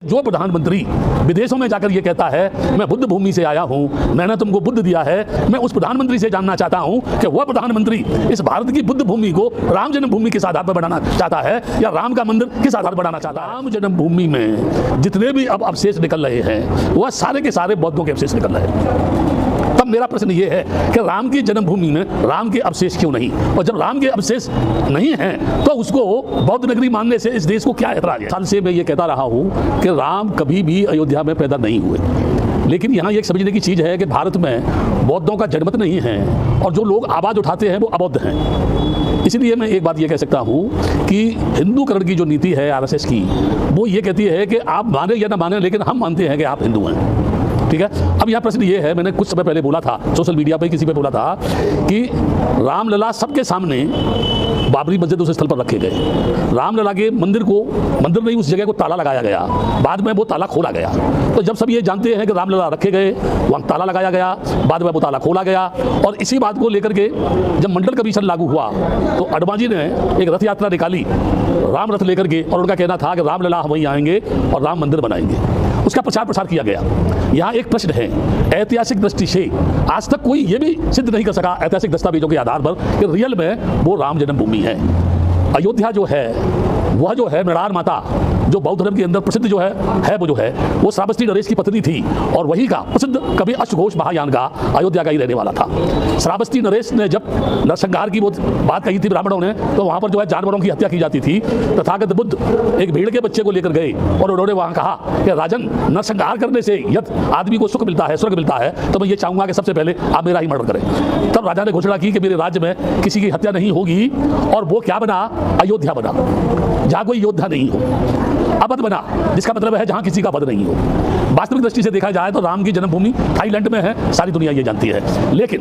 जो प्रधानमंत्री विदेशों में जाकर ये कहता है मैं बुद्ध भूमि से आया हूं, मैंने तुमको बुद्ध दिया है, मैं उस प्रधानमंत्री से जानना चाहता हूं कि वह प्रधानमंत्री इस भारत की बुद्ध भूमि को राम जन्मभूमि किस आधार पर बनाना चाहता है या राम का मंदिर किस आधार पर बनाना चाहता है। राम जन्मभूमि में जितने भी अब अवशेष निकल रहे हैं वह सारे के सारे बौद्धों के अवशेष निकल रहे हैं। तब मेरा प्रश्न ये है कि राम की जन्मभूमि में राम के अवशेष क्यों नहीं, और जब राम के अवशेष नहीं हैं तो उसको बौद्ध नगरी मानने से इस देश को क्या ऐतराज है। साल से मैं ये कहता रहा हूँ कि राम कभी भी अयोध्या में पैदा नहीं हुए, लेकिन यहाँ एक समझने की चीज़ है कि भारत में बौद्धों का जनमत नहीं है और जो लोग आवाज़ उठाते हैं वो अबौद्ध हैं। इसलिए मैं एक बात ये कह सकता हूँ कि हिंदूकरण की जो नीति है आरएसएस की, वो ये कहती है कि आप माने या ना माने लेकिन हम मानते हैं कि आप हिंदू हैं। ठीक है, अब यहाँ प्रश्न ये है, मैंने कुछ समय पहले बोला था सोशल मीडिया पे किसी पे बोला था कि रामलला सबके सामने बाबरी मस्जिद उस स्थल पर रखे गए, रामलला के मंदिर नहीं उस जगह को ताला लगाया गया, बाद में वो ताला खोला गया। तो जब सब ये जानते हैं कि रामलला रखे गए, वहाँ ताला लगाया गया, बाद में वो ताला खोला गया, और इसी बात को लेकर के जब मंडल कमीशन लागू हुआ तो अडवाणी ने एक रथ यात्रा निकाली राम रथ लेकर के, और उनका कहना था कि रामलला वहीं आएंगे और राम मंदिर बनाएंगे। उसका प्रचार प्रसार किया गया। यहाँ एक प्रश्न है, ऐतिहासिक दृष्टि से आज तक कोई ये भी सिद्ध नहीं कर सका ऐतिहासिक दस्तावेजों के आधार पर कि रियल में वो राम जन्मभूमि है। अयोध्या जो है वह जो है मृणाल माता जो बौद्ध धर्म के अंदर प्रसिद्ध जो है वो श्रावस्ती नरेश की पत्नी थी, और वही का प्रसिद्ध कवि अश्वघोष महायान का अयोध्या का ही रहने वाला था। श्रावस्ती नरेश ने जब नरसंहार की वो बात कही थी ब्राह्मणों ने, तो वहाँ पर जो है जानवरों की हत्या की जाती थी। तथागत बुद्ध एक भेड़ के बच्चे को लेकर गए और उन्होंने वहाँ कहा कि राजन, नरसंहार करने से यदि आदमी को सुख मिलता है, स्वर्ग मिलता है, तो मैं ये चाहूँगा कि सबसे पहले आप मेरा ही मर्डर करें। तब राजा ने घोषणा की कि मेरे राज्य में किसी की हत्या नहीं होगी, और वो क्या बना, अयोध्या बना, जहाँ कोई योद्धा नहीं हो, अवध बना, जिसका मतलब है जहां किसी का वध नहीं हो। वास्तविक दृष्टि से देखा जाए तो राम की जन्मभूमि थाईलैंड में है, सारी दुनिया ये जानती है। लेकिन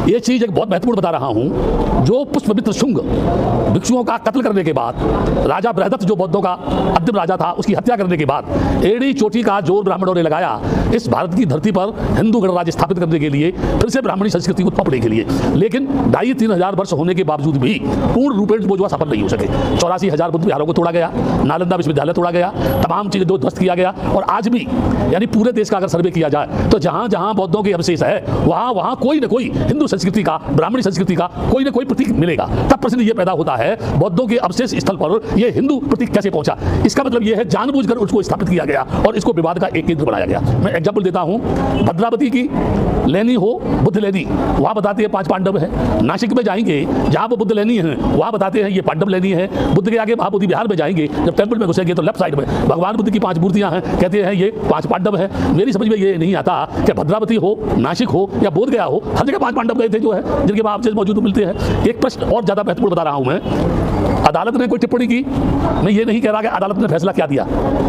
ये चीज़ एक बहुत महत्वपूर्ण बता रहा हूं, जो पुष्पमित्र शुंग भिक्षुओं का कत्ल करने के बाद, राजा बृहदत्त जो बौद्धों का अंतिम राजा था, उसकी हत्या करने के बाद एड़ी चोटी का जोर ब्राह्मणों ने लगाया इस भारत की धरती पर हिंदू गणराज्य स्थापित करने के लिए, फिर से ब्राह्मणी संस्कृति को थोपने के लिए। लेकिन 2,500-3 हजार वर्ष होने के बावजूद भी पूर्ण रूपेण वो जो सफल नहीं हो सके। 84,000 बुद्ध विहारों को तोड़ा गया, नालंदा विश्वविद्यालय तोड़ा गया, तमाम चीज़ें जो ध्वस्त किया गया, और आज भी यानी पूरे देश का अगर सर्वे किया जाए तो जहाँ जहाँ बौद्धों के अवशेष है वहाँ वहाँ कोई न कोई हिंदू संस्कृति का, ब्राह्मणी संस्कृति का कोई ना कोई प्रतीक मिलेगा। तब प्रश्न ये पैदा होता है, बौद्धों के अवशेष स्थल पर ये हिंदू प्रतीक कैसे पहुंचा? इसका मतलब ये है जानबूझकर उसको स्थापित किया गया और इसको विवाद का एक केंद्र बनाया गया। मैं एग्जाम्पल देता हूं, भद्रावती की लेनी हो, बुद्ध लेनी, वहां बताते हैं 5 पांडव है। नासिक में जाएंगे जहां वो बुद्ध लेनी है, वहां बताते हैं ये पांडव लेनी है। बुद्ध के आगे महाबोधि विहार में जाएंगे, जब टेंपल में घुसेंगे तो लेफ्ट साइड में भगवान बुद्ध की 5 मूर्तियां हैं, कहते हैं ये 5 पांडव है। मेरी समझ में ये नहीं आता कि भद्रावती हो, नासिक हो या बोध गया हो, हर जगह 5 पांडव गए थे जो है, जिनके बाद मौजूद मिलते हैं। एक प्रश्न और ज्यादा महत्वपूर्ण बता रहा हूं मैं, अदालत ने कोई टिप्पणी की, मैं ये नहीं कह रहा कि अदालत ने फैसला क्या दिया,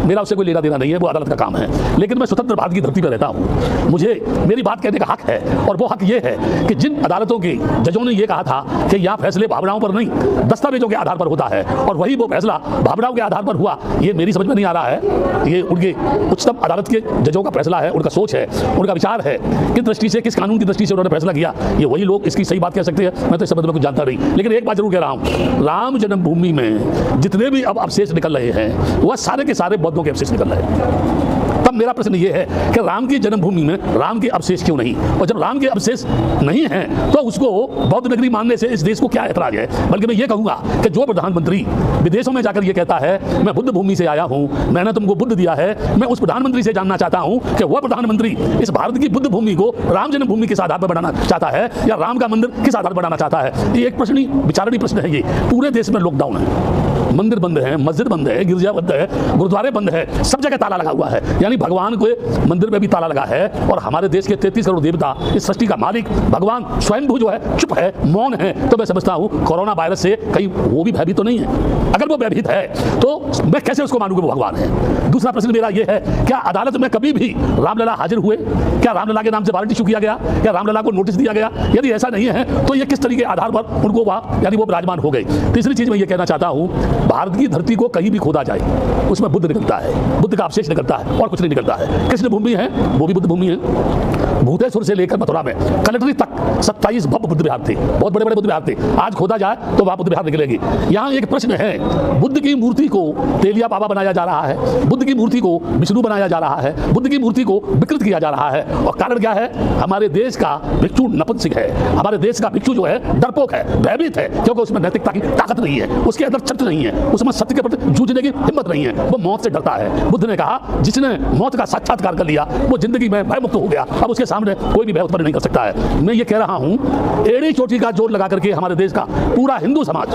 मेरा उससे कोई लेना देना नहीं है, वो अदालत का काम है। लेकिन मैं स्वतंत्र भारत की धरती पर रहता हूं, मुझे मेरी बात कहने का हक है, और वो हक ये है कि जिन अदालतों के जजों ने ये कहा था कि यहाँ फैसले भावनाओं पर नहीं दस्तावेजों के आधार पर होता है, और वही वो फैसला भावनाओं के आधार पर हुआ, ये मेरी समझ में नहीं आ रहा है। ये उनके उच्चतम अदालत के जजों का फैसला है, उनका सोच है, उनका विचार है, किस दृष्टि से, किस कानून की दृष्टि से उन्होंने फैसला किया, ये वही लोग इसकी सही बात कह सकते हैं। मैं तो इस संबंध में कुछ जानता नहीं, लेकिन एक बात जरूर कह रहा हूँ, राम जन्मभूमि में जितने भी अब अवशेष निकल रहे हैं वह सारे के सारे बौद्धों के अवशेष निकल रहे हैं। तब मेरा प्रश्न ये है कि राम की जन्मभूमि में राम के अवशेष क्यों नहीं, और जब राम के अवशेष नहीं हैं तो उसको बौद्ध नगरी मानने से इस देश को क्या ऐतराज है। बल्कि मैं ये कहूँगा कि जो प्रधानमंत्री विदेशों में जाकर ये कहता है मैं बुद्ध भूमि से आया हूँ, मैंने तुमको बुद्ध दिया है, मैं उस प्रधानमंत्री से जानना चाहता हूँ कि वह प्रधानमंत्री इस भारत की बुद्ध भूमि को राम जन्मभूमि किस आधार पर बनाना चाहता है या राम का मंदिर किस आधार पर बनाना चाहता है। ये एक प्रश्न, विचारणीय प्रश्न है। ये पूरे देश में लॉकडाउन है, मंदिर बंद है, मस्जिद बंद है, गिरजा बंद है, गुरुद्वारे बंद है, सब जगह ताला लगा हुआ है, यानी भगवान को मंदिर में भी ताला लगा है। और हमारे देश के 33 करोड़ देवता, इस सृष्टि का मालिक भगवान स्वयंभू जो है चुप है, मौन है। तो मैं समझता हूँ कोरोना वायरस से कहीं वो भी भयभीत तो नहीं है। अगर वो भयभीत है तो मैं कैसे उसको मानूंगा वो भगवान है। दूसरा प्रश्न मेरा ये है, क्या अदालत में कभी भी रामलला हाजिर हुए? क्या रामलला के नाम से वारंट इशू किया गया? क्या रामलला को नोटिस दिया गया? यदि ऐसा नहीं है तो ये किस तरीके के आधार पर उनको वहाँ यानी वो विराजमान हो गए? तीसरी चीज मैं ये कहना चाहता हूँ, भारत की धरती को कहीं भी खोदा जाए उसमें बुद्ध निकलता है, बुद्ध का अवशेष निकलता है और कुछ नहीं निकलता है। कृष्ण भूमि है वो भी बुद्ध भूमि है। भूतेश्वर से लेकर मथुरा में कलेक्ट्री तक 27 भव्य बुद्ध विहार थे, बहुत बड़े बड़े बुद्ध विहार थे। आज खोदा जाए तो वहां बुद्ध विहार निकलेगी। यहाँ एक प्रश्न है, बुद्ध की मूर्ति को तेलिया बाबा बनाया जा रहा है, बुद्ध की मूर्ति को विष्णु बनाया जा रहा है, बुद्ध की मूर्ति को विकृत किया जा रहा है। और कारण क्या है? हमारे देश का भिक्षु नपुंसक है, हमारे देश का भिक्षु जो है डरपोक है, भयभीत है, क्योंकि उसमें नैतिकता की ताकत नहीं है, उसके अंदर चरित्र नहीं है, उसमें सत्य के प्रति जूझने की हिम्मत नहीं है, वो मौत से डरता है। बुद्ध ने कहा जिसने मौत का साक्षात्कार कर लिया वो जिंदगी में भयमुक्त हो गया, अब उसके सामने कोई भी भय उत्पन्न नहीं कर सकता है। मैं ये कह रहा हूं, एड़ी चोटी का जोर लगा करके हमारे देश का पूरा हिंदू समाज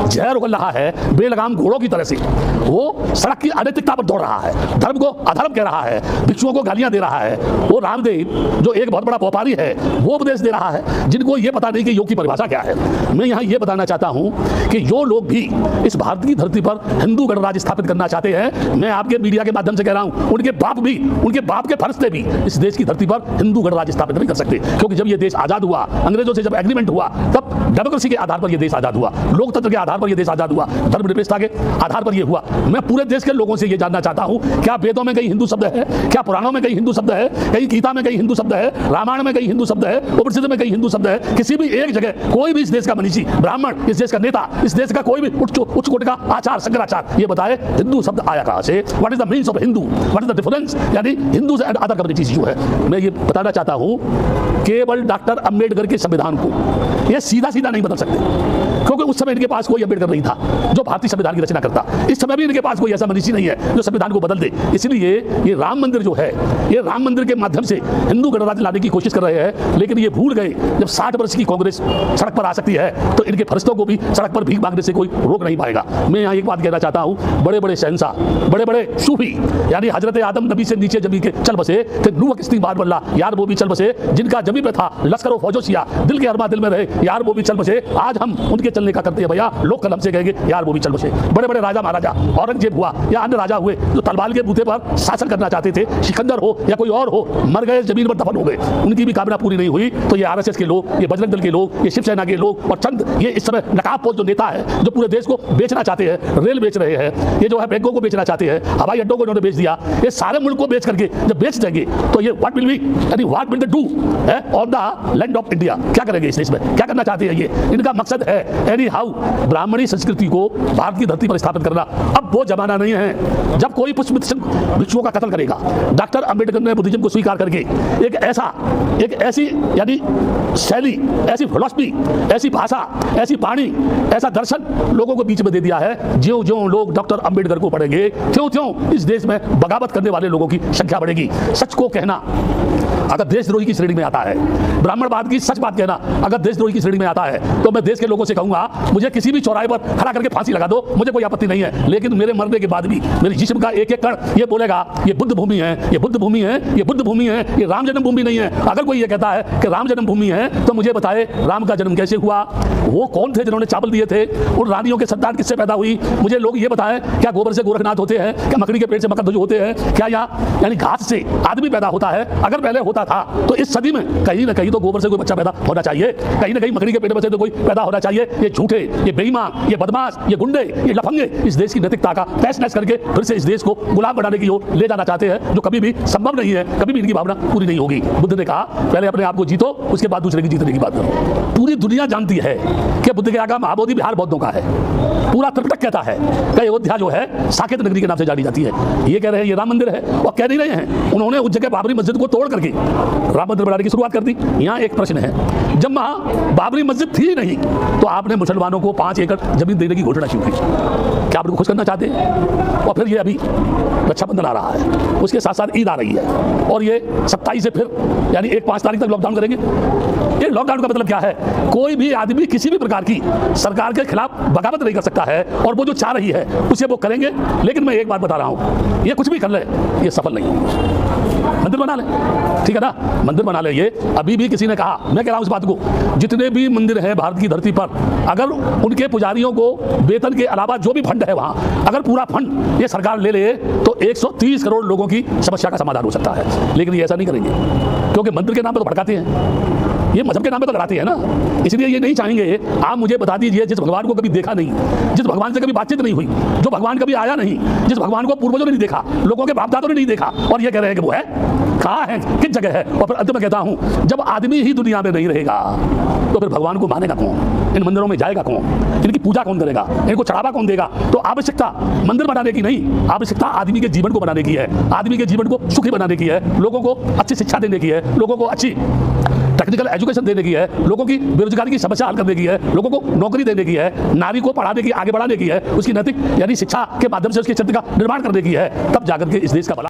जहर उगल रहा है बेलगाम घोड़ों की तरह से। वो सड़क की अनैतिकता पर दौड़ रहा है, धर्म को अधर्म कह रहा है, भिक्षुओं को गालियां दे रहा है। वो रामदेव जो एक बहुत बड़ा व्यापारी है वो उपदेश दे रहा है, जिनको ये पता नहीं कि योग की परिभाषा क्या है। मैं यहाँ ये बताना चाहता हूँ कि जो लोग भी इस भारत की धरती पर हिंदू गणराज्य स्थापित करना चाहते हैं, मैं आपके मीडिया के माध्यम से कह रहा हूँ, उनके बाप के फरिश्ते भी इस देश की धरती पर हिंदू गणराज्य स्थापित नहीं कर सकते। क्योंकि जब ये देश आजाद हुआ, अंग्रेजों से जब एग्रीमेंट हुआ, तब डेमोक्रेसी के आधार पर यह देश आजाद हुआ, लोकतंत्र के आधार पर यह देश आजाद हुआ, धर्मनिरपेक्षता के आधार पर यह हुआ। मैं पूरे देश के लोगों से यह जानना चाहता हूं, क्या वेदों में कहीं हिंदू शब्द है? क्या पुराणों में कहीं हिंदू शब्द है? कहीं गीता में कहीं हिंदू शब्द है? रामायण में कहीं हिंदू शब्द है? उपनिषद में कहीं हिंदू शब्द है? किसी भी एक जगह कोई भी इस देश का मनीषी, ब्राह्मण, इस देश का नेता, इस देश का कोई भी उच्च कोटि का आचार, शंकराचार्य ये बताए हिंदू शब्द आया कहां से? What is the meaning of Hindu? What is the difference? यानी हिंदू एंड अदर कम्युनिटीज जो है। मैं ये बताना चाहता हूं, केवल डॉक्टर अंबेडकर के संविधान को ये सीधा सीधा नहीं बदल सकते, क्योंकि उस समय इनके पास कोई अंबेडकर नहीं था जो भारतीय संविधान की रचना करता। इस समय भी इनके पास कोई ऐसा मनीषी नहीं है जो संविधान को बदल दे। इसलिए ये राम मंदिर जो है, ये राम मंदिर के माध्यम से हिंदू गणराज्य लाने की कोशिश कर रहे हैं, लेकिन ये भूल गए जब 60 वर्ष की कांग्रेस सड़क पर आ सकती है तो इनके फरिश्तों को भी सड़क पर भीख मांगने से कोई रोक नहीं पाएगा। मैं यहाँ एक बात कहना चाहता हूँ, बड़े बड़े शहंशाह, बड़े बड़े सूफी, यानी हजरत आदम नबी से नीचे जमी के चल बसे, फिर नूह किस्ती बार बल्ला यार वो भी चल बसे, जिनका जमी पे था लश्कर व फौजो सिया, दिल के अरमा दिल में रहे यार वो भी चल बसे। आज हम उनके चलने का करते हैं भैया, लोग कल हमसे कहेंगे यार वो भी चल बसे। बड़े बड़े राजा महाराजा, औरंगजेब हुआ या अन्य राजा हुए जो तलवार के बूते पर शासन करना चाहते थे, सिकंदर हो या कोई और हो, मर गए, जमीन पर दफन हो गए, उनकी भी कामना पूरी नहीं हुई। तो ये आरएसएस के लोग, ये बजरंग दल के लोग, ये शिवसेना के लोग और चंद ये इस समय नकाबपोश जो नेता है जो पूरे देश को बेचना चाहते हैं, रेल बेच रहे हैं, ये जो है बैंकों को बेचना चाहते हैं, हवाई अड्डों को इन्होंने बेच दिया, ये सारे मुल्क को बेच करके जब बेच देंगे तो ये व्हाट विल बी, यानी what will they do on the land of India? क्या करेंगे इस देश में? क्या करना चाहते हैं ये? इनका मकसद है एनी हाउ ब्राह्मणी संस्कृति को भारत की धरती पर स्थापित करना। अब वो जमाना नहीं है जब कोई पुष्प भिक्षुओं का कत्ल करेगा। डॉक्टर अंबेडकर ने बुद्धिज्म को स्वीकार करके एक ऐसी यानी शैली, ऐसी फिलॉसफी, ऐसी भाषा, ऐसी वाणी, ऐसा दर्शन लोगों को बीच में दे दिया है, ज्यों ज्यों लोग डॉक्टर अंबेडकर को पढ़ेंगे त्यों त्यों इस देश में बगावत करने वाले लोगों की संख्या बढ़ेगी। सच को कहना अगर देशद्रोही की श्रेणी में आता है, ब्राह्मणवाद की सच बात कहना अगर देशद्रोही की श्रेणी में आता है, तो मैं देश के लोगों से कहूंगा मुझे किसी भी चौराहे पर खड़ा करके फांसी लगा दो, मुझे कोई आपत्ति नहीं है, लेकिन मेरे मरने के बाद भी मेरे जिस्म का एक एक कण ये बोलेगा ये बुद्ध भूमि है, ये बुद्ध भूमि है, ये बुद्ध भूमि है, ये राम जन्मभूमि नहीं है। अगर कोई ये कहता है कि राम जन्मभूमि है तो मुझे बताए राम का जन्म कैसे हुआ, वो कौन थे जिन्होंने चावल दिए थे, उन रानियों के संतान किससे पैदा हुई, मुझे लोग ये बताएं क्या गोबर से गोरखनाथ होते हैं, क्या मकड़ी के पेट से मकरध्वज होते हैं, क्या यहाँ यानी घास से आदमी पैदा होता है? अगर पहले होता था तो इस सदी में कहीं ना कहीं तो गोबर से कोई बच्चा पैदा होना चाहिए, कहीं ना कहीं मकड़ी के पेट में से तो कोई पैदा होना चाहिए। ये झूठे, ये बेईमान, ये बदमाश, ये गुंडे, ये लफंगे इस देश की नैतिकता का तहस नहस करके फिर से इस देश को गुलाम बनाने की ओर ले जाना चाहते हैं, जो कभी भी संभव नहीं है, कभी भी इनकी भावना पूरी नहीं होगी। बुद्ध ने कहा पहले अपने आप को जीतो, उसके बाद दूसरे की जीतने की बात करो। पूरी दुनिया जानती है कि बुद्ध के आगे महाबोधि बिहार बौद्धों का है। पूरा त्रिपिटक कहता है कि अयोध्या जो है साकेत नगरी के नाम से जानी जाती है। ये कह रहे हैं ये राम मंदिर है, और कह नहीं रहे हैं उन्होंने उस जगह बाबरी मस्जिद को तोड़ करके राम मंदिर बनाने की शुरुआत कर दी। यहाँ एक प्रश्न है, जब वहां बाबरी मस्जिद थी नहीं तो आपने मुसलमानों को 5 एकड़ जमीन देने की घोषणा क्यों की? क्या आप उनको खुश करना चाहते हैं? और फिर ये अभी रक्षाबंधन आ रहा है, उसके साथ साथ ईद आ रही है, और ये 27 से फिर यानी 1-5 तारीख तक लॉकडाउन करेंगे। ये लॉकडाउन का मतलब क्या है? कोई भी आदमी किसी भी प्रकार की सरकार के खिलाफ बगावत नहीं कर सकता है, और वो जो चाह रही है उसे वो करेंगे। लेकिन मैं एक बात बता रहा हूं, ये कुछ भी कर ले ये सफल नहीं होगी। मंदिर बना ले, ठीक है ना, मंदिर बना ले। ये अभी भी किसी ने कहा, मैं कह रहा हूं इस बात को, जितने भी मंदिर हैं भारत की धरती पर, अगर उनके पुजारियों को वेतन के अलावा जो भी फंड है वहां, अगर पूरा फंड ये सरकार ले ले तो 130 करोड़ लोगों की समस्या का समाधान हो सकता है। लेकिन ये ऐसा नहीं करेंगे, क्योंकि मंदिर के नाम पर तो भड़काते हैं। ये मजहब के नाम पे तो लड़ाते हैं ना, इसलिए ये नहीं चाहेंगे। आप मुझे बता दीजिए, जिस भगवान को कभी देखा नहीं, जिस भगवान से कभी बातचीत नहीं हुई, जो भगवान कभी आया नहीं, जिस भगवान को पूर्वजों ने नहीं देखा, लोगों के बाप दादों ने नहीं देखा, और ये कह रहे हैं कि वो है, कहाँ है, किस जगह है। और फिर अंत में कहता हूँ, जब आदमी ही दुनिया में नहीं रहेगा तो फिर भगवान को मानेगा कौन, इन मंदिरों में जाएगा कौन, इनकी पूजा कौन करेगा, इनको चढ़ावा कौन देगा। तो आवश्यकता मंदिर बनाने की नहीं, आवश्यकता आदमी के जीवन को बनाने की है, आदमी के जीवन को सुखी बनाने की है, लोगों को अच्छी शिक्षा देने की है, लोगों को अच्छी टेक्निकल एजुकेशन देने की है, लोगों की बेरोजगारी की समस्या हल करने की है, लोगों को नौकरी देने की है, नारी को पढ़ाने की, आगे बढ़ाने की है, उसकी नैतिक यानी शिक्षा के माध्यम से उसके चरित्र का निर्माण करने की है। तब जाकर के इस देश का भला